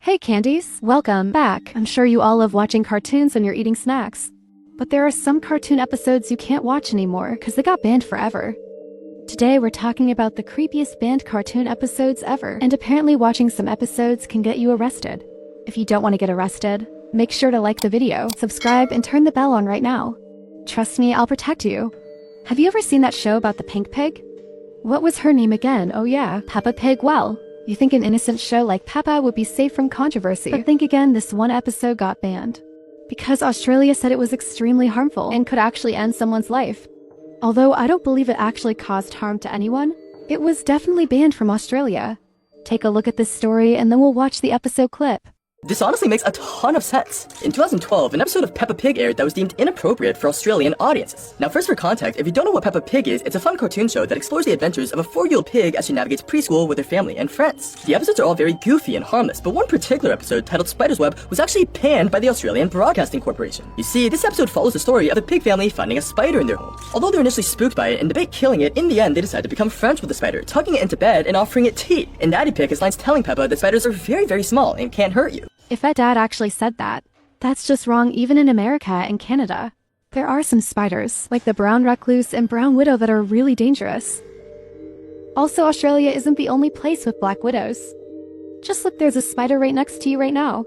Hey candies, welcome back. I'm sure you all love watching cartoons when you're eating snacks. But there are some cartoon episodes you can't watch anymore because they got banned forever. Today we're talking about the creepiest banned cartoon episodes ever, and apparently watching some episodes can get you arrested. If you don't want to get arrested, make sure to like the video, subscribe, and turn the bell on right now. Trust me, I'll protect you. Have you ever seen that show about the pink pig? What was her name again? Oh yeah, Peppa Pig. Well, you think an innocent show like Peppa would be safe from controversy, but think again, this one episode got banned. Because Australia said it was extremely harmful and could actually end someone's life. Although I don't believe it actually caused harm to anyone, it was definitely banned from Australia. Take a look at this story and then we'll watch the episode clip. This honestly makes a ton of sense. In 2012, an episode of Peppa Pig aired that was deemed inappropriate for Australian audiences. Now first for context, if you don't know what Peppa Pig is, it's a fun cartoon show that explores the adventures of a 4-year-old pig as she navigates preschool with her family and friends. The episodes are all very goofy and harmless, but one particular episode titled Spider's Web was actually banned by the Australian Broadcasting Corporation. You see, this episode follows the story of the pig family finding a spider in their home. Although they were initially spooked by it and debate killing it, in the end they decided to become friends with the spider, tucking it into bed and offering it tea. And Daddy Pig has lines telling Peppa that spiders are very, very small and can't hurt you. If that dad actually said that, that's just wrong. Even in America and Canada, there are some spiders, like the brown recluse and brown widow, that are really dangerous. Also, Australia isn't the only place with black widows. Just look, there's a spider right next to you right now.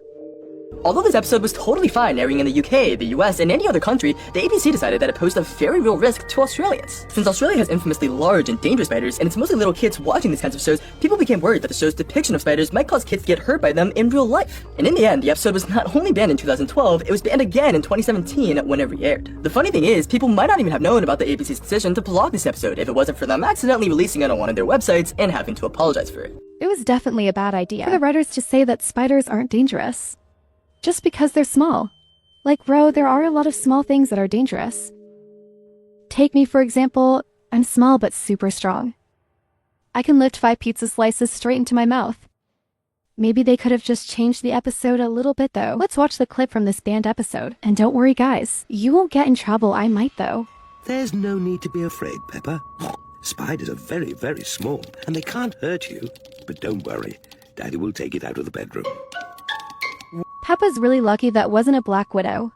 Although this episode was totally fine airing in the UK, the US, and any other country, the ABC decided that it posed a very real risk to Australians. Since Australia has infamously large and dangerous spiders, and it's mostly little kids watching these kinds of shows, people became worried that the show's depiction of spiders might cause kids to get hurt by them in real life. And in the end, the episode was not only banned in 2012, it was banned again in 2017 when it re-aired. The funny thing is, people might not even have known about the ABC's decision to block this episode if it wasn't for them accidentally releasing it on one of their websites and having to apologize for it. It was definitely a bad idea for the writers to say that spiders aren't dangerous just because they're small. Like, bro, there are a lot of small things that are dangerous. Take me, for example. I'm small but super strong. I can lift 5 pizza slices straight into my mouth. Maybe they could have just changed the episode a little bit though. Let's watch the clip from this banned episode. And don't worry guys, you won't get in trouble. I might though. There's no need to be afraid, Peppa. Spiders are very, very small and they can't hurt you. But don't worry, Daddy will take it out of the bedroom. Peppa's really lucky that wasn't a black widow.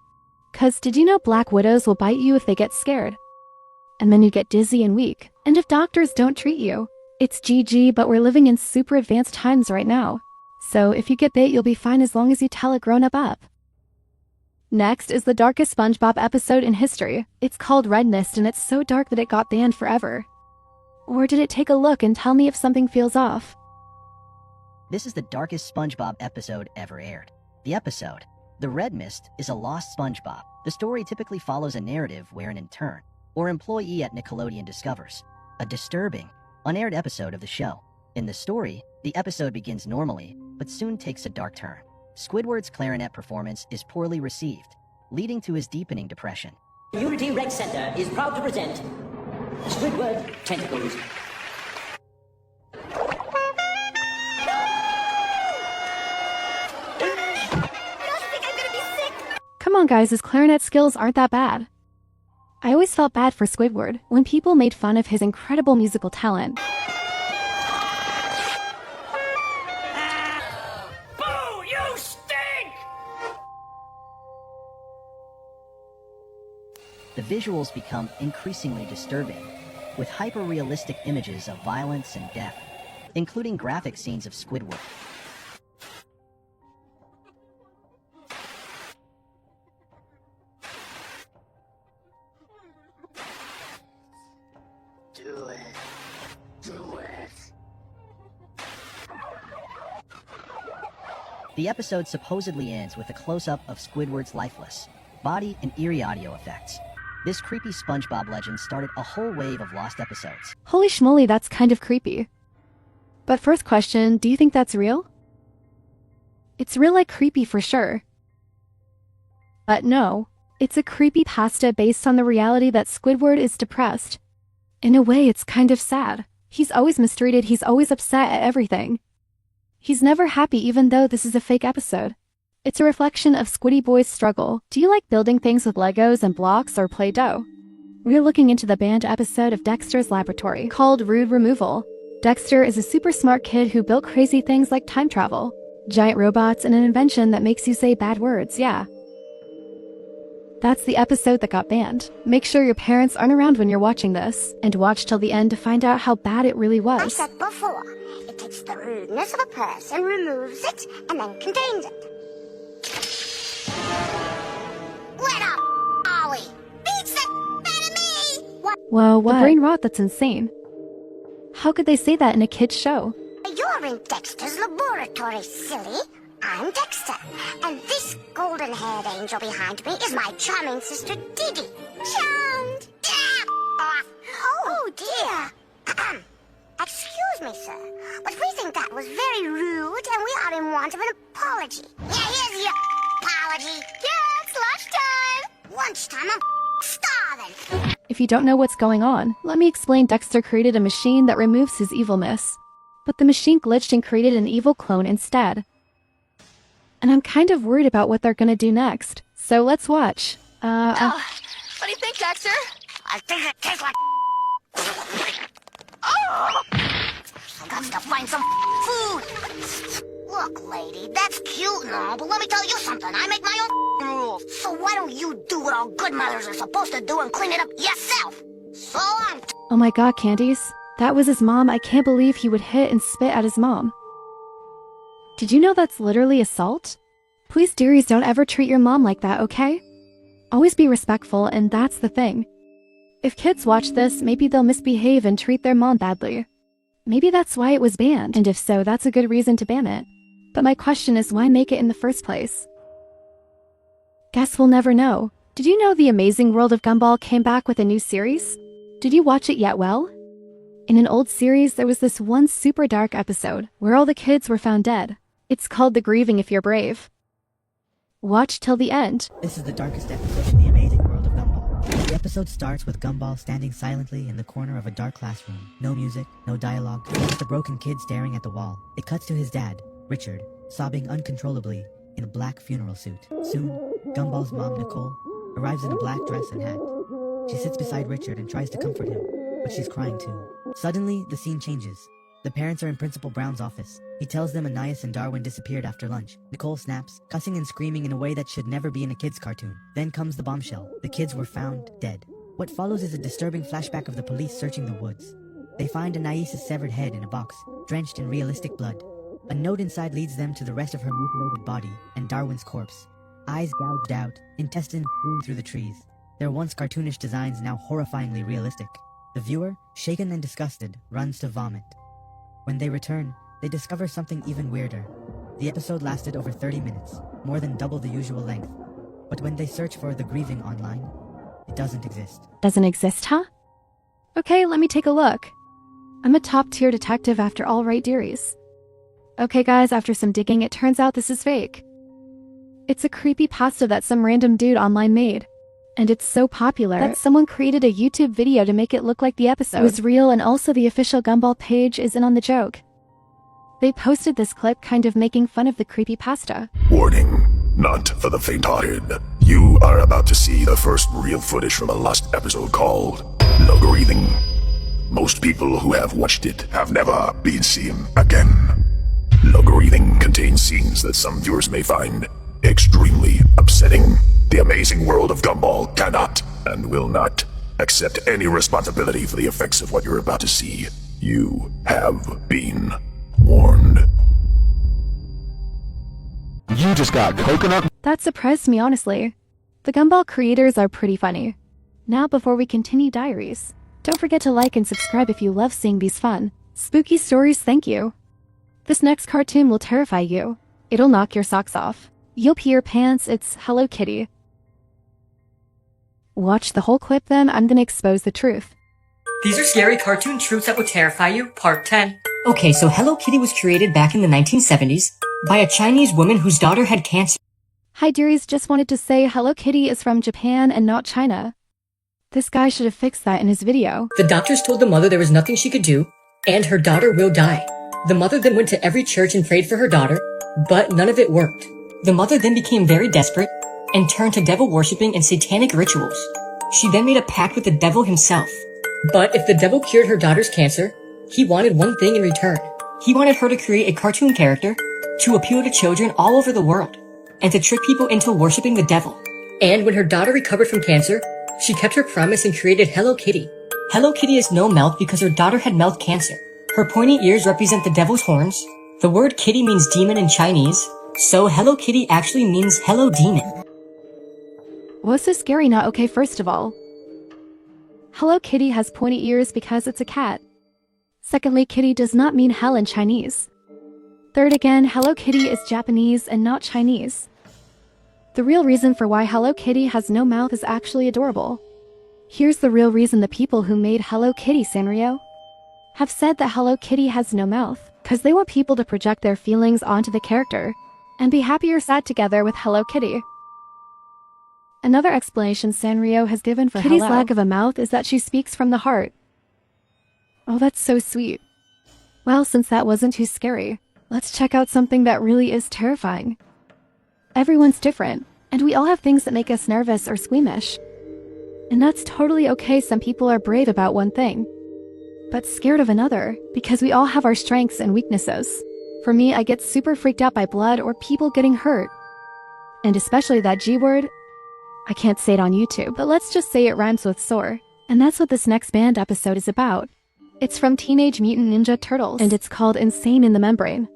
'Cause did you know black widows will bite you if they get scared? And then you get dizzy and weak. And if doctors don't treat you, it's GG, but we're living in super advanced times right now. So if you get bit, you'll be fine as long as you tell a grown-up up. Next is the darkest SpongeBob episode in history. It's called Red Mist and it's so dark that it got banned forever. Or did it? Take a look and tell me if something feels off. This is the darkest SpongeBob episode ever aired. The episode, The Red Mist, is a lost SpongeBob. The story typically follows a narrative where an intern or employee at Nickelodeon discovers a disturbing, unaired episode of the show. In the story, the episode begins normally, but soon takes a dark turn. Squidward's clarinet performance is poorly received, leading to his deepening depression. Unity Rec Center is proud to present Squidward Tentacles. Come on guys, his clarinet skills aren't that bad. I always felt bad for Squidward when people made fun of his incredible musical talent. Boo! You stink! The visuals become increasingly disturbing, with hyper-realistic images of violence and death, including graphic scenes of Squidward. The episode supposedly ends with a close-up of Squidward's lifeless body and eerie audio effects. This creepy SpongeBob legend started a whole wave of lost episodes. Holy schmoly, that's kind of creepy. But first question, do you think that's real? It's real, like creepy for sure. But no, it's a creepypasta based on the reality that Squidward is depressed. In a way, it's kind of sad. He's always mistreated, he's always upset at everything. He's never happy even though this is a fake episode. It's a reflection of Squiddy Boy's struggle. Do you like building things with Legos and blocks or Play-Doh? We're looking into the banned episode of Dexter's Laboratory called Rude Removal. Dexter is a super smart kid who built crazy things like time travel. Giant robots and an invention that makes you say bad words, yeah. That's the episode that got banned. Make sure your parents aren't around when you're watching this, and watch till the end to find out how bad it really I was. said before, it takes the rudeness of a person, removes it, and then contains it. What up, Ollie? Beats the out of me! What? Whoa, what? The brain rot, that's insane. How could they say that in a kid's show? You're in Dexter's laboratory, silly. I'm Dexter, and this golden-haired angel behind me is my charming sister Didi. Charmed! Oh dear. Excuse me, sir, but we think that was very rude, and we are in want of an apology. Yeah, here's your apology. Yeah, it's lunchtime. Lunchtime, I'm starving. If you don't know what's going on, let me explain. Dexter created a machine that removes his evilness. But the machine glitched and created an evil clone instead. And I'm kind of worried about what they're gonna do next. So let's watch. What do you think, Dexter? I think it tastes like oh! I got to find some food. Look, lady, that's cute and all, but let me tell you something. I make my own rules. So why don't you do what all good mothers are supposed to do and clean it up yourself? So long. Oh my god, Candice. That was his mom. I can't believe he would hit and spit at his mom. Did you know that's literally assault? Please, dearies, don't ever treat your mom like that, okay? Always be respectful, and that's the thing. If kids watch this, maybe they'll misbehave and treat their mom badly. Maybe that's why it was banned, and if so, that's a good reason to ban it. But my question is, why make it in the first place? Guess we'll never know. Did you know The Amazing World of Gumball came back with a new series? Did you watch it yet, well? In an old series, there was this one super dark episode where all the kids were found dead. It's called The Grieving If You're Brave. Watch till the end. This is the darkest episode in The Amazing World of Gumball. The episode starts with Gumball standing silently in the corner of a dark classroom. No music, no dialogue, just a broken kid staring at the wall. It cuts to his dad, Richard, sobbing uncontrollably in a black funeral suit. Soon, Gumball's mom, Nicole, arrives in a black dress and hat. She sits beside Richard and tries to comfort him, but she's crying too. Suddenly, the scene changes. The parents are in Principal Brown's office. He tells them Anais and Darwin disappeared after lunch. Nicole snaps, cussing and screaming in a way that should never be in a kid's cartoon. Then comes the bombshell. The kids were found dead. What follows is a disturbing flashback of the police searching the woods. They find Anais's severed head in a box, drenched in realistic blood. A note inside leads them to the rest of her mutilated body and Darwin's corpse. Eyes gouged out, intestines strewn through the trees. Their once cartoonish designs now horrifyingly realistic. The viewer, shaken and disgusted, runs to vomit. When they return, they discover something even weirder. The episode lasted over 30 minutes, more than double the usual length. But when they search for The Grieving online, it doesn't exist. Doesn't exist, huh? Okay, let me take a look. I'm a top-tier detective after all, right, dearies? Okay guys, after some digging, it turns out this is fake. It's a creepypasta that some random dude online made. And it's so popular that someone created a YouTube video to make it look like the episode was real, and also the official Gumball page is in on the joke. They posted this clip kind of making fun of the creepypasta. Warning, not for the faint-hearted. You are about to see the first real footage from a lost episode called No Grieving. Most people who have watched it have never been seen again. No Grieving contains scenes that some viewers may find extremely upsetting. The Amazing World of Gumball cannot and will not accept any responsibility for the effects of what you're about to see. You have been warned. You just got coconut. That surprised me, honestly. The Gumball creators are pretty funny. Now, before we continue, diaries, don't forget to like and subscribe if you love seeing these fun, spooky stories. Thank you. This next cartoon will terrify you. It'll knock your socks off. You'll pee your pants. It's Hello Kitty. Watch the whole clip, then I'm gonna expose the truth. These are scary cartoon truths that will terrify you, part 10. Okay, so Hello Kitty was created back in the 1970s by a Chinese woman whose daughter had cancer. Hi dearies, just wanted to say Hello Kitty is from Japan and not China. This guy should have fixed that in his video. The doctors told the mother there was nothing she could do, and her daughter will die. The mother then went to every church and prayed for her daughter, but none of it worked. The mother then became very desperate and turned to devil worshipping and satanic rituals. She then made a pact with the devil himself. But if the devil cured her daughter's cancer, he wanted one thing in return. He wanted her to create a cartoon character to appeal to children all over the world and to trick people into worshipping the devil. And when her daughter recovered from cancer, she kept her promise and created Hello Kitty. Hello Kitty has no mouth because her daughter had mouth cancer. Her pointy ears represent the devil's horns. The word kitty means demon in Chinese, so Hello Kitty actually means hello demon. Was so scary not okay first of all? Hello Kitty has pointy ears because it's a cat. Secondly, kitty does not mean hell in Chinese. Third again, Hello Kitty is Japanese and not Chinese. The real reason for why Hello Kitty has no mouth is actually adorable. Here's the real reason: the people who made Hello Kitty, Sanrio, have said that Hello Kitty has no mouth, because they want people to project their feelings onto the character, and be happy or sad together with Hello Kitty. Another explanation Sanrio has given for Kitty's lack of a mouth is that she speaks from the heart. Oh, that's so sweet. Well, since that wasn't too scary, let's check out something that really is terrifying. Everyone's different, and we all have things that make us nervous or squeamish. And that's totally okay. Some people are brave about one thing, but scared of another, because we all have our strengths and weaknesses. For me, I get super freaked out by blood or people getting hurt. And especially that G word. I can't say it on YouTube, but let's just say it rhymes with sore. And that's what this next band episode is about. It's from Teenage Mutant Ninja Turtles, and it's called Insane in the Membrane.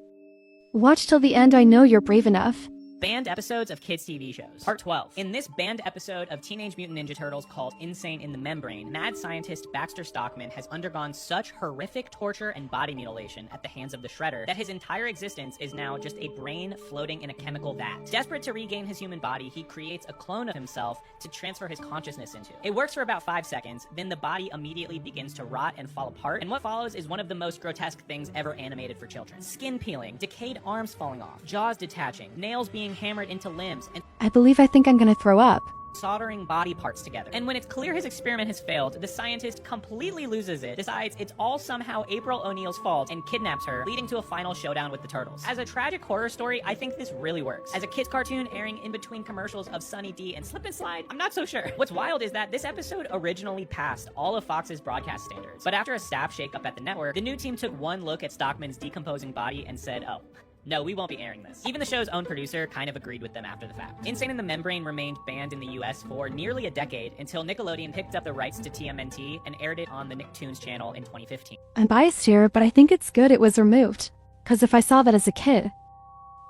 Watch till the end. I know you're brave enough. Banned episodes of kids' TV shows. Part 12. In this banned episode of Teenage Mutant Ninja Turtles called Insane in the Membrane, mad scientist Baxter Stockman has undergone such horrific torture and body mutilation at the hands of the Shredder that his entire existence is now just a brain floating in a chemical vat. Desperate to regain his human body, he creates a clone of himself to transfer his consciousness into. It works for about 5 seconds, then the body immediately begins to rot and fall apart, and what follows is one of the most grotesque things ever animated for children. Skin peeling, decayed arms falling off, jaws detaching, nails being hammered into limbs, and I think I'm gonna throw up. soldering body parts together. And when it's clear his experiment has failed, the scientist completely loses it, decides it's all somehow April O'Neil's fault, and kidnaps her, leading to a final showdown with the Turtles. As a tragic horror story, I think this really works. As a kid's cartoon airing in between commercials of Sunny D and Slip and Slide, I'm not so sure. What's wild is that this episode originally passed all of Fox's broadcast standards, but after a staff shakeup at the network, the new team took one look at Stockman's decomposing body and said, oh, no, we won't be airing this. Even the show's own producer kind of agreed with them after the fact. Insane in the Membrane remained banned in the US for nearly a decade until Nickelodeon picked up the rights to TMNT and aired it on the Nicktoons channel in 2015. I'm biased here, but I think it's good it was removed. Cause if I saw that as a kid,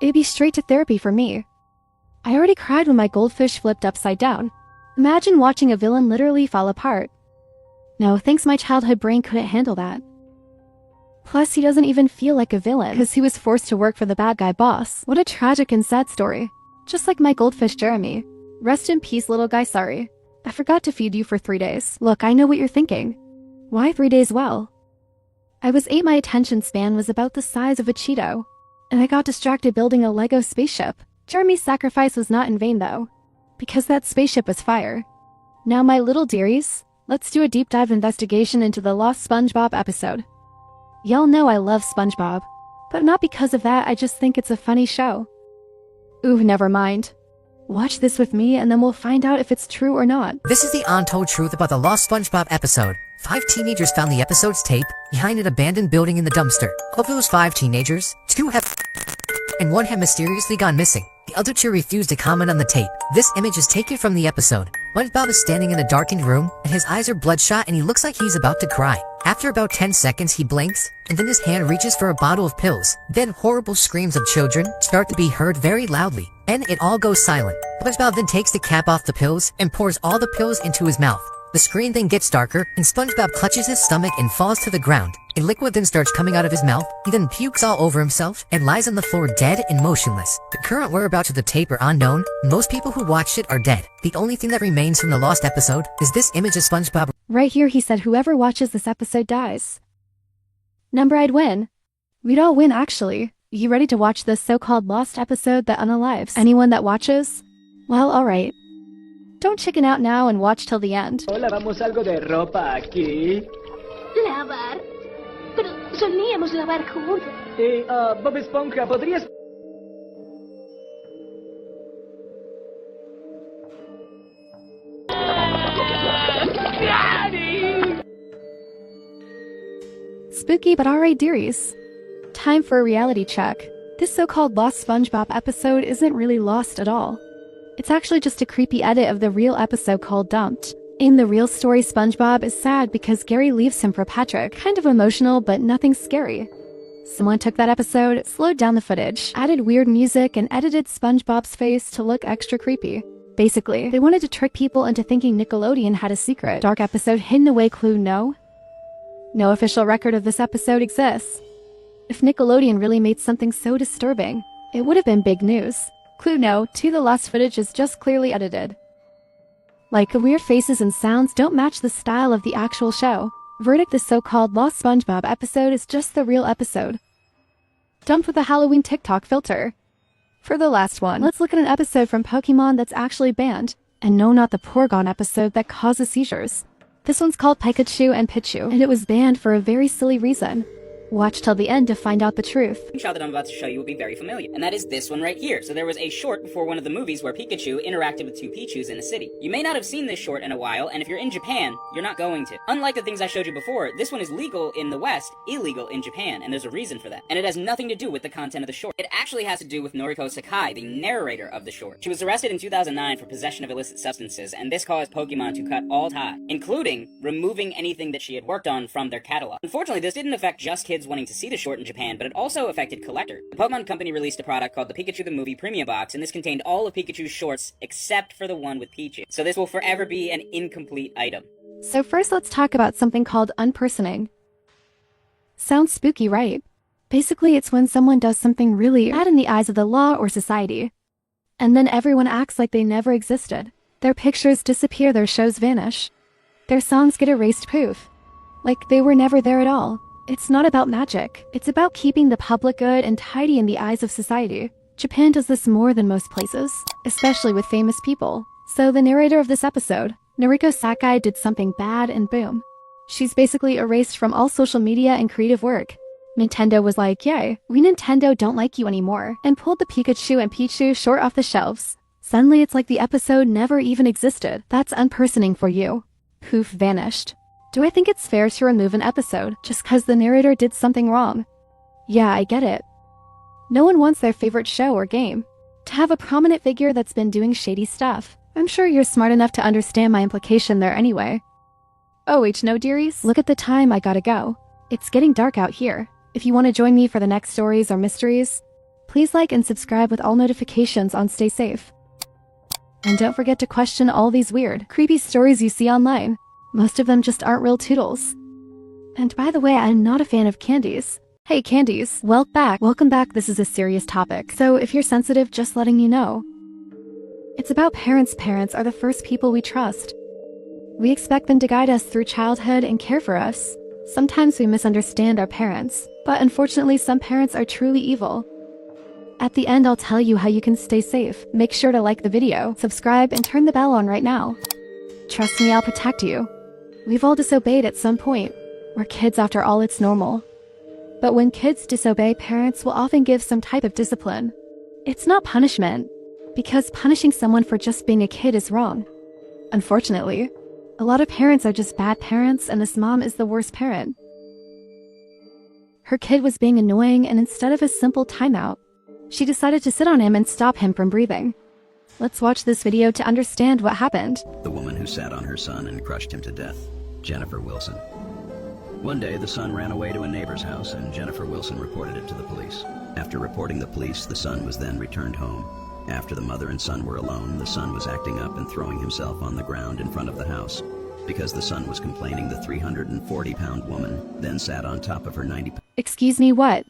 it'd be straight to therapy for me. I already cried when my goldfish flipped upside down. Imagine watching a villain literally fall apart. No, thanks, my childhood brain couldn't handle that. Plus, he doesn't even feel like a villain, because he was forced to work for the bad guy boss. What a tragic and sad story. Just like my goldfish Jeremy. Rest in peace, little guy, sorry. I forgot to feed you for 3 days. Look, I know what you're thinking. Why 3 days? Well, I was 8, my attention span was about the size of a Cheeto. And I got distracted building a Lego spaceship. Jeremy's sacrifice was not in vain though, because that spaceship was fire. Now my little dearies, let's do a deep dive investigation into the lost SpongeBob episode. Y'all know I love SpongeBob, but not because of that, I just think it's a funny show. Ooh, never mind. Watch this with me and then we'll find out if it's true or not. This is the untold truth about the lost SpongeBob episode. 5 teenagers found the episode's tape behind an abandoned building in the dumpster. Of those 5 teenagers, 2 have and 1 have mysteriously gone missing. The other 2 refused to comment on the tape. This image is taken from the episode. SpongeBob is standing in a darkened room, and his eyes are bloodshot and he looks like he's about to cry. After about 10 seconds he blinks, and then his hand reaches for a bottle of pills. Then horrible screams of children start to be heard very loudly, and it all goes silent. SpongeBob then takes the cap off the pills and pours all the pills into his mouth. The screen then gets darker, and SpongeBob clutches his stomach and falls to the ground. A liquid then starts coming out of his mouth. He then pukes all over himself and lies on the floor dead and motionless. The current whereabouts of the tape are unknown. Most people who watched it are dead. The only thing that remains from the lost episode is this image of SpongeBob. Right here he said whoever watches this episode dies. Number, I'd win. We'd all win actually. You ready to watch this so-called lost episode that unalives anyone that watches? Well, alright. Don't chicken out now and watch till the end. Hola, vamos algo de ropa aquí. Lavar. Pero solíamos lavar juntos. Bob Esponja, ¿podrías...? Spooky but alright, dearies. Time for a reality check. This so-called Lost SpongeBob episode isn't really lost at all. It's actually just a creepy edit of the real episode called Dumped. In the real story, SpongeBob is sad because Gary leaves him for Patrick. Kind of emotional, but nothing scary. Someone took that episode, slowed down the footage, added weird music, and edited SpongeBob's face to look extra creepy. Basically, they wanted to trick people into thinking Nickelodeon had a secret dark episode hidden away. Clue no? No official record of this episode exists. If Nickelodeon really made something so disturbing, it would have been big news. Clue no, the lost footage is just clearly edited. Like, the weird faces and sounds don't match the style of the actual show. Verdict: the so-called Lost SpongeBob episode is just the real episode. Dumped with a Halloween TikTok filter. For the last one, let's look at an episode from Pokemon that's actually banned. And no, not the Porygon episode that causes seizures. This one's called Pikachu and Pichu, and it was banned for a very silly reason. Watch till the end to find out the truth. The shot that I'm about to show you will be very familiar, and that is this one right here. So there was a short before one of the movies where Pikachu interacted with two Pichus in a city. You may not have seen this short in a while, and if you're in Japan, you're not going to. Unlike the things I showed you before, this one is legal in the West, illegal in Japan, and there's a reason for that. And it has nothing to do with the content of the short. It actually has to do with Noriko Sakai, the narrator of the short. She was arrested in 2009 for possession of illicit substances, and this caused Pokemon to cut all ties, including removing anything that she had worked on from their catalog. Unfortunately, this didn't affect just kids wanting to see the short in Japan, but it also affected collectors. The Pokemon Company released a product called the Pikachu the Movie Premium Box, and this contained all of Pikachu's shorts except for the one with Pichu. So this will forever be an incomplete item. So first, let's talk about something called unpersoning. Sounds spooky, right? Basically, it's when someone does something really bad in the eyes of the law or society. And then everyone acts like they never existed. Their pictures disappear, their shows vanish. Their songs get erased, poof. Like they were never there at all. It's not about magic. It's about keeping the public good and tidy in the eyes of society. Japan does this more than most places, especially with famous people. So the narrator of this episode, Noriko Sakai, did something bad and boom. She's basically erased from all social media and creative work. Nintendo was like, yay, we Nintendo don't like you anymore, and pulled the Pikachu and Pichu short off the shelves. Suddenly it's like the episode never even existed. That's unpersoning for you. Poof, vanished. Do I think it's fair to remove an episode just because the narrator did something wrong? Yeah, I get it. No one wants their favorite show or game to have a prominent figure that's been doing shady stuff. I'm sure you're smart enough to understand my implication there anyway. Oh, no dearies, look at the time, I gotta go. It's getting dark out here. If you want to join me for the next stories or mysteries, please like and subscribe with all notifications on. Stay safe. And don't forget to question all these weird, creepy stories you see online. Most of them just aren't real toodles. And by the way, I'm not a fan of candies. Hey candies, welcome back. This is a serious topic, so if you're sensitive, just letting you know. It's about parents. Parents are the first people we trust. We expect them to guide us through childhood and care for us. Sometimes we misunderstand our parents, but unfortunately some parents are truly evil. At the end, I'll tell you how you can stay safe. Make sure to like the video, subscribe, and turn the bell on right now. Trust me, I'll protect you. We've all disobeyed at some point. We're kids after all, it's normal. But when kids disobey, parents will often give some type of discipline. It's not punishment, because punishing someone for just being a kid is wrong. Unfortunately, a lot of parents are just bad parents, and this mom is the worst parent. Her kid was being annoying, and instead of a simple timeout, she decided to sit on him and stop him from breathing. Let's watch this video to understand what happened. The woman who sat on her son and crushed him to death, Jennifer Wilson. One day, the son ran away to a neighbor's house, and Jennifer Wilson reported it to the police. After reporting the police, the son was then returned home. After the mother and son were alone, the son was acting up and throwing himself on the ground in front of the house. Because the son was complaining, the 340-pound woman then sat on top of her 90-pound... Excuse me, what?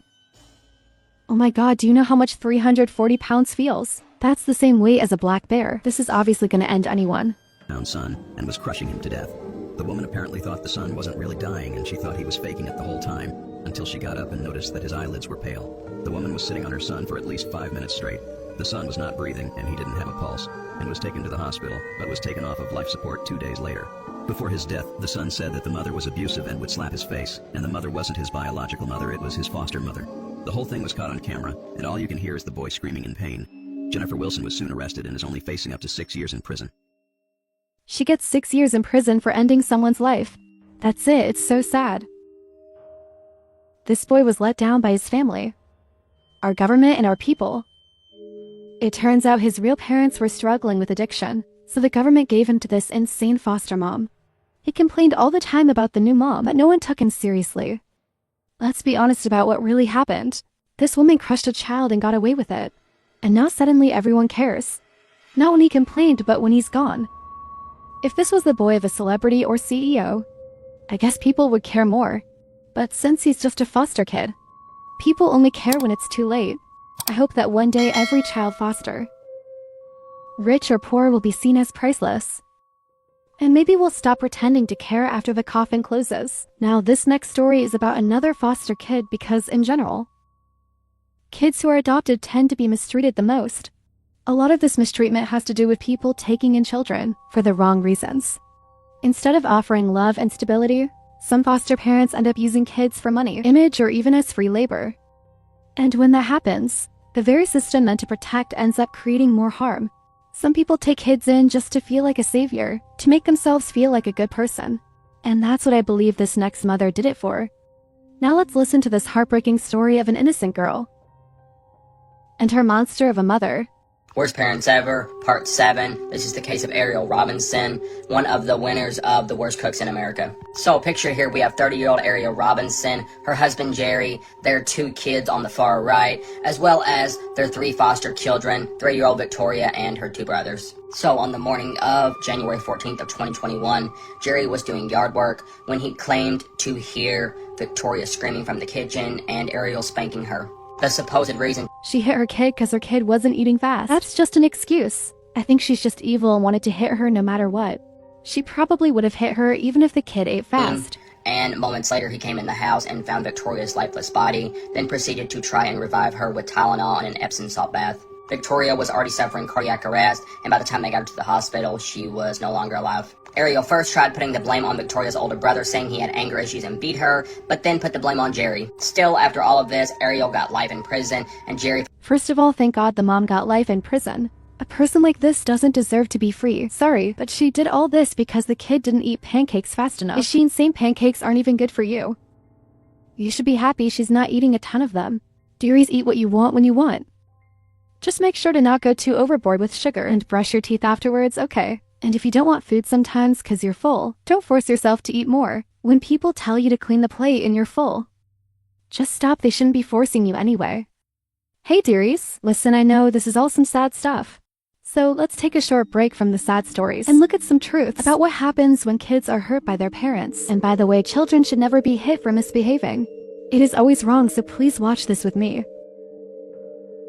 Oh my god, do you know how much 340 pounds feels? That's the same weight as a black bear. This is obviously gonna end anyone. ...son and was crushing him to death. The woman apparently thought the son wasn't really dying, and she thought he was faking it the whole time, until she got up and noticed that his eyelids were pale. The woman was sitting on her son for at least 5 minutes straight. The son was not breathing, and he didn't have a pulse, and was taken to the hospital, but was taken off of life support 2 days later. Before his death, the son said that the mother was abusive and would slap his face, and the mother wasn't his biological mother, it was his foster mother. The whole thing was caught on camera, and all you can hear is the boy screaming in pain. Jennifer Wilson was soon arrested and is only facing up to 6 years in prison. She gets 6 years in prison for ending someone's life. That's it, it's so sad. This boy was let down by his family. our government, and our people. It turns out his real parents were struggling with addiction, so the government gave him to this insane foster mom. He complained all the time about the new mom, but no one took him seriously. Let's be honest about what really happened. This woman crushed a child and got away with it. And now suddenly everyone cares. Not when he complained, but when he's gone. If this was the boy of a celebrity or CEO, I guess people would care more. But since he's just a foster kid, people only care when it's too late. I hope that one day every child foster, rich or poor, will be seen as priceless. And maybe we'll stop pretending to care after the coffin closes. Now, this next story is about another foster kid because, in general, kids who are adopted tend to be mistreated the most. A lot of this mistreatment has to do with people taking in children for the wrong reasons. Instead of offering love and stability, some foster parents end up using kids for money, image, or even as free labor. And when that happens, the very system meant to protect ends up creating more harm. Some people take kids in just to feel like a savior, to make themselves feel like a good person. And that's what I believe this next mother did it for. Now let's listen to this heartbreaking story of an innocent girl and her monster of a mother. Worst Parents Ever, Part 7. This is the case of Ariel Robinson, one of the winners of the Worst Cooks in America. So picture here we have 30-year-old Ariel Robinson, her husband Jerry, their 2 kids on the far right, as well as their 3 foster children, 3-year-old Victoria and her 2 brothers. So on the morning of January 14th of 2021, Jerry was doing yard work when he claimed to hear Victoria screaming from the kitchen and Ariel spanking her. The supposed reason: she hit her kid because her kid wasn't eating fast. That's just an excuse. I think she's just evil and wanted to hit her no matter what. She probably would have hit her even if the kid ate fast. And moments later he came in the house and found Victoria's lifeless body, then proceeded to try and revive her with Tylenol and an Epsom salt bath. Victoria was already suffering cardiac arrest, and by the time they got her to the hospital, she was no longer alive. Ariel first tried putting the blame on Victoria's older brother, saying he had anger issues and beat her, but then put the blame on Jerry. Still, after all of this, Ariel got life in prison, and Jerry... First of all, thank God the mom got life in prison. A person like this doesn't deserve to be free. Sorry, but she did all this because the kid didn't eat pancakes fast enough. Is she insane? Pancakes aren't even good for you. You should be happy she's not eating a ton of them. Dearies, eat what you want when you want. Just make sure to not go too overboard with sugar and brush your teeth afterwards, okay? And if you don't want food sometimes because you're full, don't force yourself to eat more. When people tell you to clean the plate and you're full, just stop. They shouldn't be forcing you anyway. Hey dearies, listen, I know this is all some sad stuff. So let's take a short break from the sad stories and look at some truths about what happens when kids are hurt by their parents. And by the way, children should never be hit for misbehaving. It is always wrong, so please watch this with me.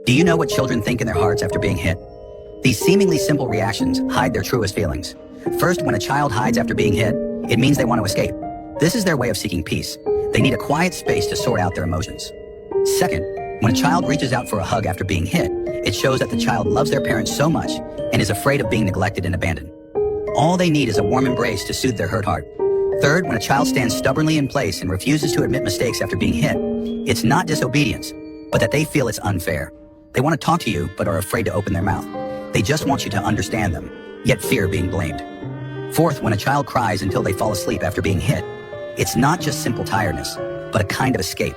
Do you know what children think in their hearts after being hit? These seemingly simple reactions hide their truest feelings. First, when a child hides after being hit, it means they want to escape. This is their way of seeking peace. They need a quiet space to sort out their emotions. Second, when a child reaches out for a hug after being hit, it shows that the child loves their parents so much and is afraid of being neglected and abandoned. All they need is a warm embrace to soothe their hurt heart. Third, when a child stands stubbornly in place and refuses to admit mistakes after being hit, it's not disobedience, but that they feel it's unfair. They want to talk to you, but are afraid to open their mouth. They just want you to understand them, yet fear being blamed. Fourth, when a child cries until they fall asleep after being hit, it's not just simple tiredness, but a kind of escape.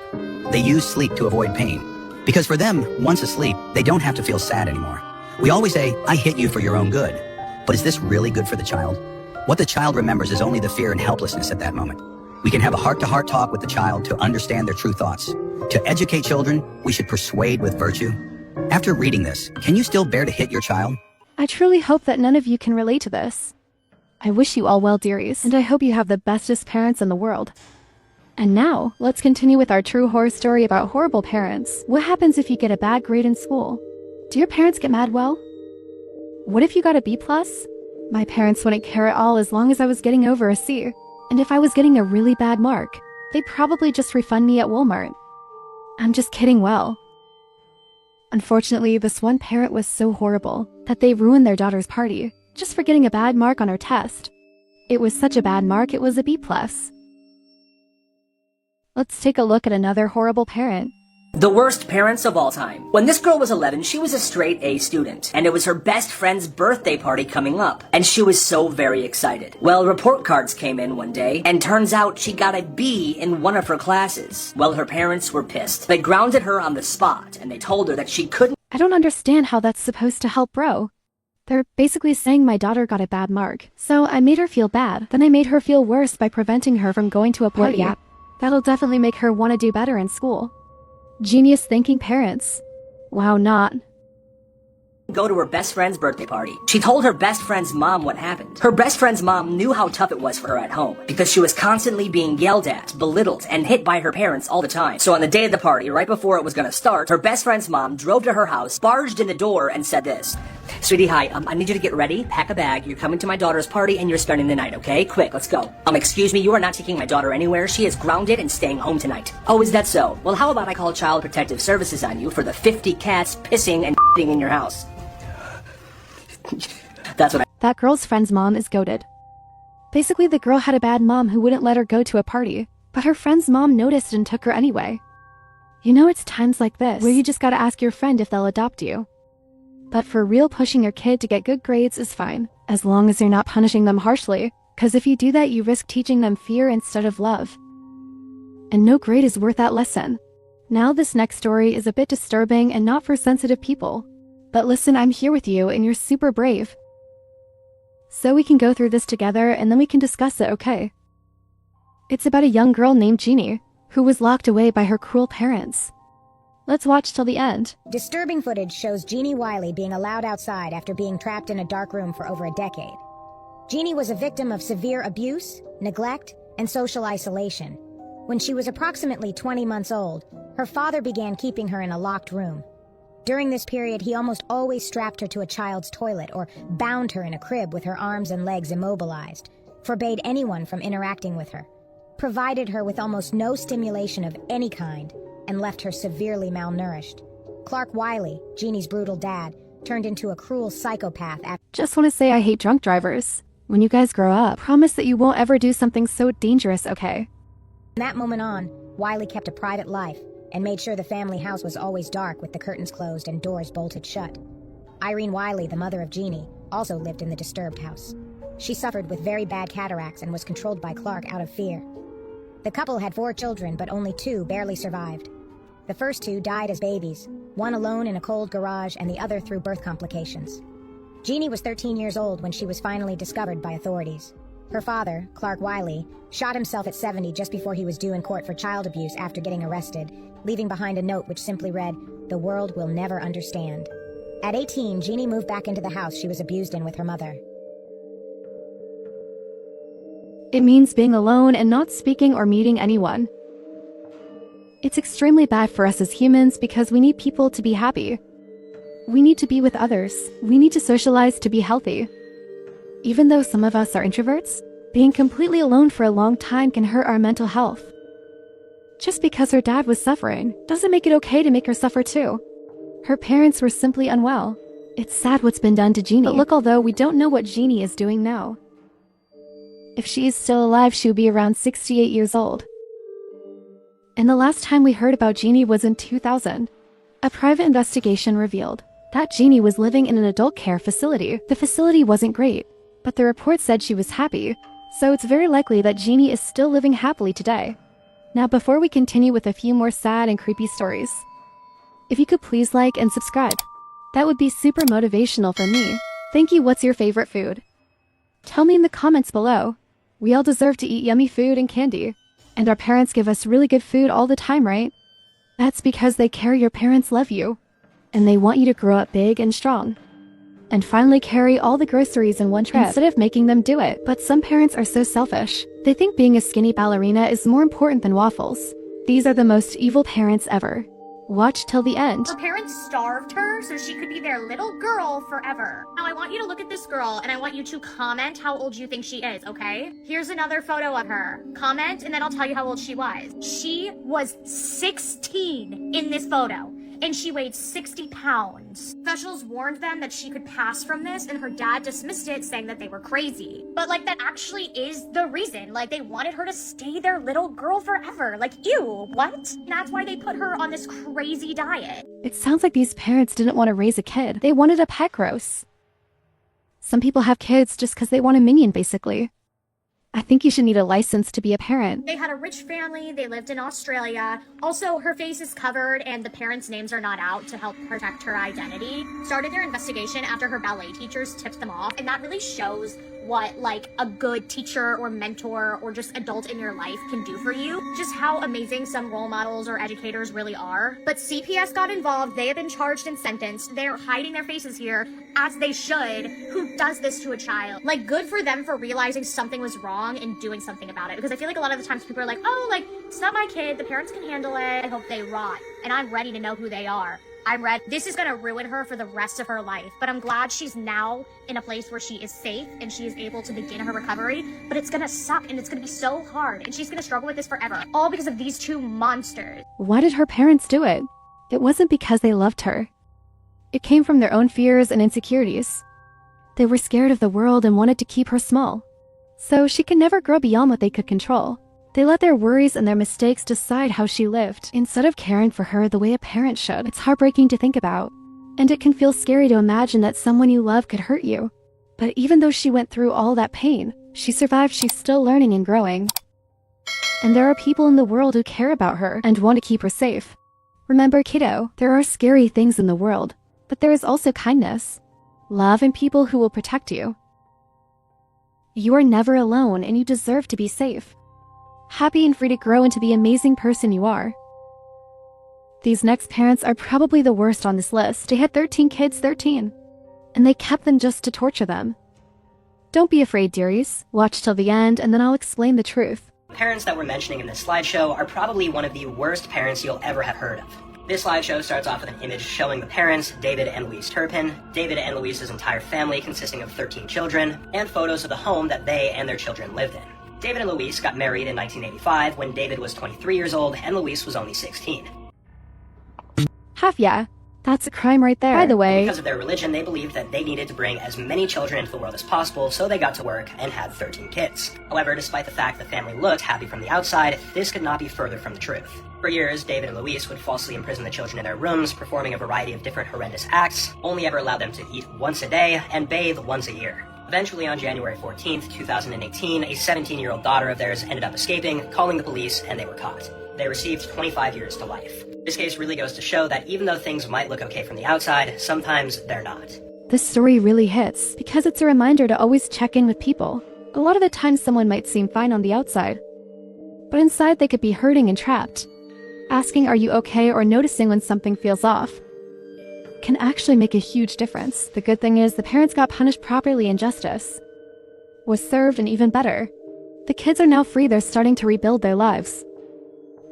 They use sleep to avoid pain. Because for them, once asleep, they don't have to feel sad anymore. We always say, I hit you for your own good. But is this really good for the child? What the child remembers is only the fear and helplessness at that moment. We can have a heart-to-heart talk with the child to understand their true thoughts. To educate children, we should persuade with virtue. After reading this, can you still bear to hit your child? I truly hope that none of you can relate to this. I wish you all well, dearies, and I hope you have the bestest parents in the world. And now, let's continue with our true horror story about horrible parents. What happens if you get a bad grade in school? Do your parents get mad? Well, what if you got a B+? My parents wouldn't care at all as long as I was getting over a C. And if I was getting a really bad mark, they'd probably just refund me at Walmart. I'm just kidding, well. Unfortunately, this one parent was so horrible that they ruined their daughter's party just for getting a bad mark on her test. It was such a bad mark, it was a B+. Let's take a look at another horrible parent. The worst parents of all time. When this girl was 11, she was a straight A student, and it was her best friend's birthday party coming up, and she was so very excited. Well, report cards came in one day, and turns out she got a B in one of her classes. Well, her parents were pissed. They grounded her on the spot, and they told her that she couldn't— I don't understand how that's supposed to help bro. They're basically saying my daughter got a bad mark, so I made her feel bad. Then I made her feel worse by preventing her from going to a party. Yeah. That'll definitely make her want to do better in school. Genius thinking parents. Wow, not. Go to her best friend's birthday party. She told her best friend's mom what happened. Her best friend's mom knew how tough it was for her at home because she was constantly being yelled at, belittled, and hit by her parents all the time. So on the day of the party, right before it was gonna start, her best friend's mom drove to her house, barged in the door, and said this. Sweetie, hi, I need you to get ready, pack a bag, you're coming to my daughter's party, and you're spending the night, okay? Quick, let's go. Excuse me, you are not taking my daughter anywhere. She is grounded and staying home tonight. Oh, is that so? Well, how about I call Child Protective Services on you for the 50 cats pissing and in your house? That's what That girl's friend's mom is goated. Basically, the girl had a bad mom who wouldn't let her go to a party, but her friend's mom noticed and took her anyway. You know, it's times like this where you just gotta ask your friend if they'll adopt you. But for real, pushing your kid to get good grades is fine, as long as you're not punishing them harshly, cause if you do that, you risk teaching them fear instead of love. And no grade is worth that lesson. Now this next story is a bit disturbing and not for sensitive people. But listen, I'm here with you and you're super brave. So we can go through this together and then we can discuss it, okay? It's about a young girl named Jeannie, who was locked away by her cruel parents. Let's watch till the end. Disturbing footage shows Jeannie Wiley being allowed outside after being trapped in a dark room for over a decade. Jeannie was a victim of severe abuse, neglect, and social isolation. When she was approximately 20 months old, her father began keeping her in a locked room. During this period, he almost always strapped her to a child's toilet or bound her in a crib with her arms and legs immobilized, forbade anyone from interacting with her, provided her with almost no stimulation of any kind, and left her severely malnourished. Clark Wiley, Jeannie's brutal dad, turned into a cruel psychopath after— Just want to say I hate drunk drivers. When you guys grow up, promise that you won't ever do something so dangerous, okay? From that moment on, Wiley kept a private life and made sure the family house was always dark with the curtains closed and doors bolted shut. Irene Wiley, the mother of Jeannie, also lived in the disturbed house. She suffered with very bad cataracts and was controlled by Clark out of fear. The couple had 4 children, but only 2 barely survived. The first 2 died as babies, one alone in a cold garage and the other through birth complications. Jeannie was 13 years old when she was finally discovered by authorities. Her father, Clark Wiley, shot himself at 70 just before he was due in court for child abuse after getting arrested, leaving behind a note which simply read, "The world will never understand." At 18, Jeannie moved back into the house she was abused in with her mother. It means being alone and not speaking or meeting anyone. It's extremely bad for us as humans because we need people to be happy. We need to be with others. We need to socialize to be healthy. Even though some of us are introverts, being completely alone for a long time can hurt our mental health. Just because her dad was suffering doesn't make it okay to make her suffer too. Her parents were simply unwell. It's sad what's been done to Jeannie. But look, although we don't know what Jeannie is doing now. If she is still alive, she would be around 68 years old. And the last time we heard about Jeannie was in 2000. A private investigation revealed that Jeannie was living in an adult care facility. The facility wasn't great, but the report said she was happy, so it's very likely that Jeannie is still living happily today. Now, before we continue with a few more sad and creepy stories, if you could please like and subscribe, that would be super motivational for me. Thank you. What's your favorite food? Tell me in the comments below. We all deserve to eat yummy food and candy, and our parents give us really good food all the time, right? That's because they care. Your parents love you, and they want you to grow up big and strong, and finally carry all the groceries in one trip instead of making them do it. But some parents are so selfish. They think being a skinny ballerina is more important than waffles. These are the most evil parents ever. Watch till the end. Her parents starved her so she could be their little girl forever. Now I want you to look at this girl and I want you to comment how old you think she is, okay? Here's another photo of her. Comment and then I'll tell you how old she was. She was 16 in this photo. and she weighed 60 pounds. Officials warned them that she could pass from this, and her dad dismissed it, saying that they were crazy. But like, that actually is the reason. Like, they wanted her to stay their little girl forever. Like, ew, what? And that's why they put her on this crazy diet. It sounds like these parents didn't want to raise a kid. They wanted a pet gross. Some people have kids just because they want a minion, basically. I think you should need a license to be a parent. They had a rich family, they lived in Australia. Also, her face is covered and the parents' names are not out to help protect her identity. Started their investigation after her ballet teachers tipped them off, and that really shows what like a good teacher or mentor or just adult in your life can do for you. Just how amazing some role models or educators really are. But CPS got involved, they have been charged and sentenced. They're hiding their faces here, as they should. Who does this to a child? Like, good for them for realizing something was wrong and doing something about it. Because I feel like a lot of the times people are like, oh, like, it's not my kid, the parents can handle it, I hope they rot. And I'm ready to know who they are. I'm ready. This is gonna ruin her for the rest of her life, but I'm glad she's now in a place where she is safe and she is able to begin her recovery, but it's gonna suck and it's gonna be so hard and she's gonna struggle with this forever, all because of these two monsters. Why did her parents do it? It wasn't because they loved her. It came from their own fears and insecurities. They were scared of the world and wanted to keep her small, so she could never grow beyond what they could control. They let their worries and their mistakes decide how she lived, instead of caring for her the way a parent should. It's heartbreaking to think about, and it can feel scary to imagine that someone you love could hurt you. But even though she went through all that pain, she survived. She's still learning and growing. And there are people in the world who care about her and want to keep her safe. Remember, kiddo, there are scary things in the world, but there is also kindness, love, and people who will protect you. You are never alone, and you deserve to be safe, happy and free to grow into the amazing person you are. These next parents are probably the worst on this list. They had 13 kids, 13, and they kept them just to torture them. Don't be afraid, dearies. Watch till the end, and then I'll explain the truth. Parents that we're mentioning in this slideshow are probably one of the worst parents you'll ever have heard of. This slideshow starts off with an image showing the parents, David and Louise Turpin, David and Louise's entire family consisting of 13 children, and photos of the home that they and their children lived in. David and Louise got married in 1985 when David was 23 years old and Louise was only 16. Yeah, that's a crime right there. By the way, because of their religion, they believed that they needed to bring as many children into the world as possible, so they got to work and had 13 kids. However, despite the fact the family looked happy from the outside, this could not be further from the truth. For years, David and Louise would falsely imprison the children in their rooms, performing a variety of different horrendous acts, only ever allowed them to eat once a day and bathe once a year. Eventually, on January 14th, 2018, a 17-year-old daughter of theirs ended up escaping, calling the police, and they were caught. They received 25 years to life. This case really goes to show that even though things might look okay from the outside, sometimes they're not. this story really hits because it's a reminder to always check in with people. A lot of the time someone might seem fine on the outside, but inside they could be hurting and trapped. Asking "are you okay?" or noticing when something feels off can actually make a huge difference. The good thing is the parents got punished properly and justice was served, and even better, the kids are now free. They're starting to rebuild their lives,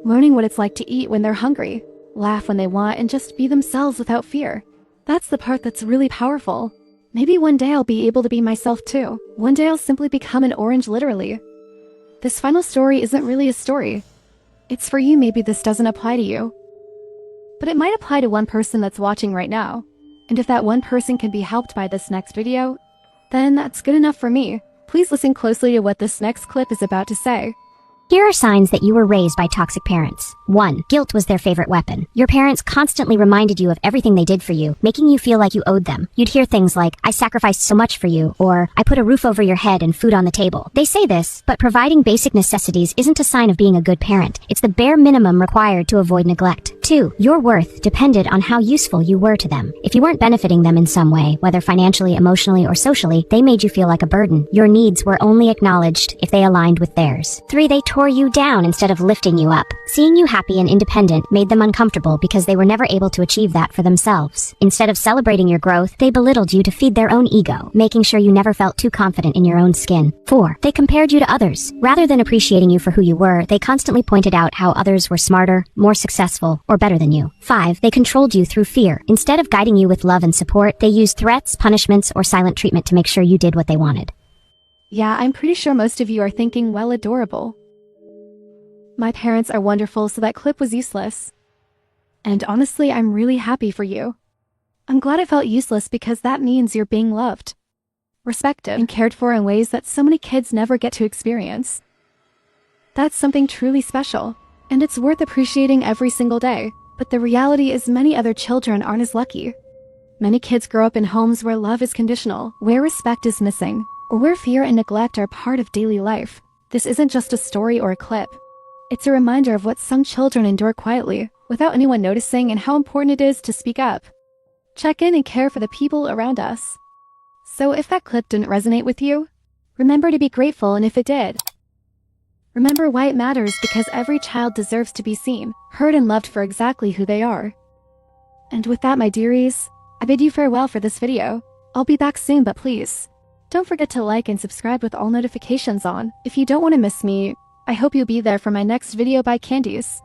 learning what it's like to eat when they're hungry, laugh when they want, and just be themselves without fear. That's the part that's really powerful. Maybe one day I'll be able to be myself too. One day I'll simply become an orange, literally. This final story isn't really a story. It's for you. Maybe this doesn't apply to you, but it might apply to one person that's watching right now. And if that one person can be helped by this next video, then that's good enough for me. Please listen closely to what this next clip is about to say. Here are signs that you were raised by toxic parents. 1. Guilt was their favorite weapon. Your parents constantly reminded you of everything they did for you, making you feel like you owed them. You'd hear things like, "I sacrificed so much for you," or "I put a roof over your head and food on the table." They say this, but providing basic necessities isn't a sign of being a good parent. It's the bare minimum required to avoid neglect. 2. Your worth depended on how useful you were to them. If you weren't benefiting them in some way, whether financially, emotionally, or socially, they made you feel like a burden. Your needs were only acknowledged if they aligned with theirs. 3. They tore you down instead of lifting you up. Seeing you happy and independent made them uncomfortable because they were never able to achieve that for themselves. Instead of celebrating your growth, they belittled you to feed their own ego, making sure you never felt too confident in your own skin. 4. They compared you to others. Rather than appreciating you for who you were, they constantly pointed out how others were smarter, more successful, or better than you. 5. They controlled you through fear. Instead of guiding you with love and support, they used threats, punishments, or silent treatment to make sure you did what they wanted. Yeah, I'm pretty sure most of you are thinking, well, adorable. My parents are wonderful, so that clip was useless. And honestly, I'm really happy for you. I'm glad it felt useless because that means you're being loved, respected, and cared for in ways that so many kids never get to experience. That's something truly special, and it's worth appreciating every single day. But the reality is many other children aren't as lucky. Many kids grow up in homes where love is conditional, where respect is missing, or where fear and neglect are part of daily life. This isn't just a story or a clip. It's a reminder of what some children endure quietly, without anyone noticing, and how important it is to speak up, check in, and care for the people around us. So if that clip didn't resonate with you, remember to be grateful, and if it did, remember why it matters, because every child deserves to be seen, heard, and loved for exactly who they are. And with that, my dearies, I bid you farewell for this video. I'll be back soon, but please, don't forget to like and subscribe with all notifications on. If you don't want to miss me, I hope you'll be there for my next video by Candies.